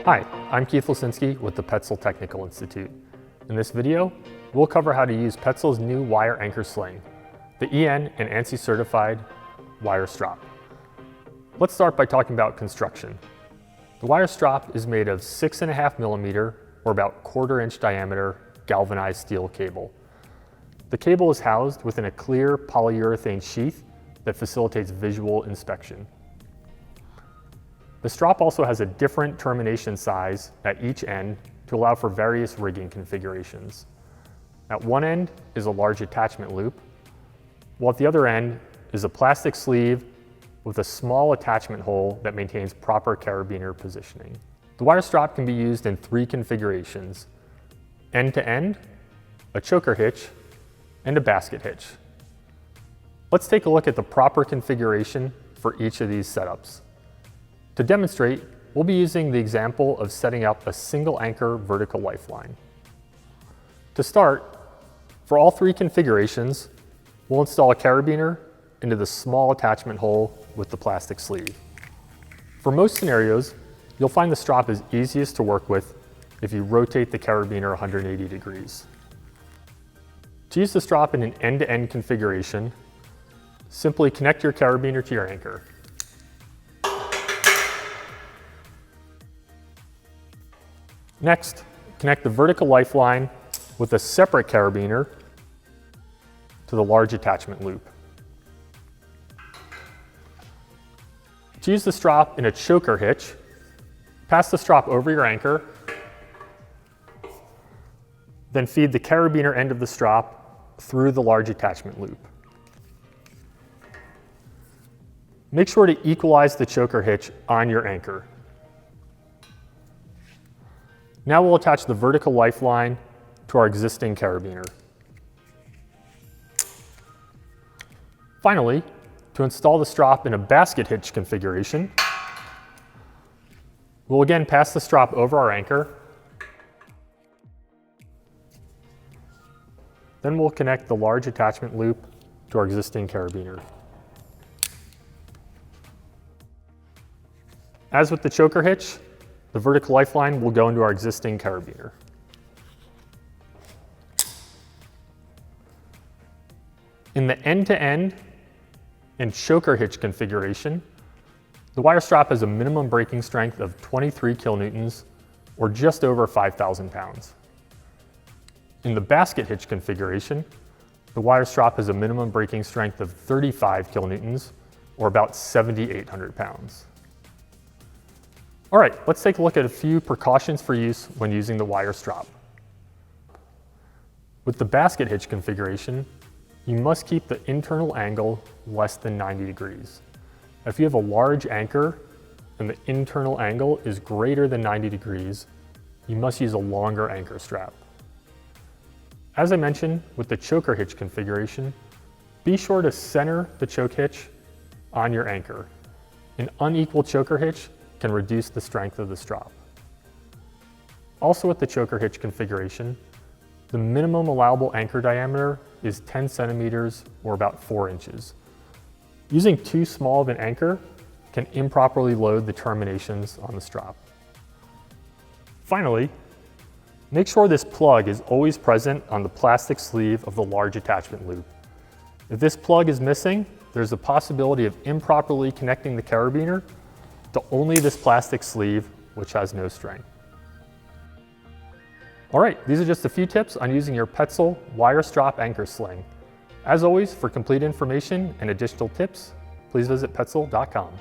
Hi, I'm Keith Lesinski with the Petzl Technical Institute. In this video, we'll cover how to use Petzl's new wire anchor sling, the EN and ANSI certified WIRE STROP. Let's start by talking about construction. The WIRE STROP is made of 6.5mm or about 1/4 inch diameter galvanized steel cable. The cable is housed within a clear polyurethane sheath that facilitates visual inspection. The strop also has a different termination size at each end to allow for various rigging configurations. At one end is a large attachment loop, while at the other end is a plastic sleeve with a small attachment hole that maintains proper carabiner positioning. The WIRE STROP can be used in 3 configurations: end-to-end, a choker hitch, and a basket hitch. Let's take a look at the proper configuration for each of these setups. To demonstrate, we'll be using the example of setting up a single anchor vertical lifeline. To start, for all 3 configurations, we'll install a carabiner into the small attachment hole with the plastic sleeve. For most scenarios, you'll find the strop is easiest to work with if you rotate the carabiner 180 degrees. To use the strop in an end-to-end configuration, simply connect your carabiner to your anchor. Next, connect the vertical lifeline with a separate carabiner to the large attachment loop. To use the strop in a choker hitch, pass the strop over your anchor, then feed the carabiner end of the strop through the large attachment loop. Make sure to equalize the choker hitch on your anchor. Now we'll attach the vertical lifeline to our existing carabiner. Finally, to install the strop in a basket hitch configuration, we'll again pass the strop over our anchor. Then we'll connect the large attachment loop to our existing carabiner. As with the choker hitch, the vertical lifeline will go into our existing carabiner. In the end-to-end and choker hitch configuration, the WIRE STROP has a minimum breaking strength of 23 kilonewtons, or just over 5,000 pounds. In the basket hitch configuration, the WIRE STROP has a minimum breaking strength of 35 kilonewtons, or about 7,800 pounds. All right, let's take a look at a few precautions for use when using the WIRE STROP. With the basket hitch configuration, you must keep the internal angle less than 90 degrees. If you have a large anchor and the internal angle is greater than 90 degrees, you must use a longer anchor strap. As I mentioned with the choker hitch configuration, be sure to center the choke hitch on your anchor. An unequal choker hitch can reduce the strength of the strop. Also with the choker hitch configuration, the minimum allowable anchor diameter is 10 centimeters or about 4 inches. Using too small of an anchor can improperly load the terminations on the strop. Finally, make sure this plug is always present on the plastic sleeve of the large attachment loop. If this plug is missing, there's a possibility of improperly connecting the carabiner to only this plastic sleeve, which has no strength. All right, these are just a few tips on using your Petzl WIRE STROP anchor sling. As always, for complete information and additional tips, please visit petzl.com.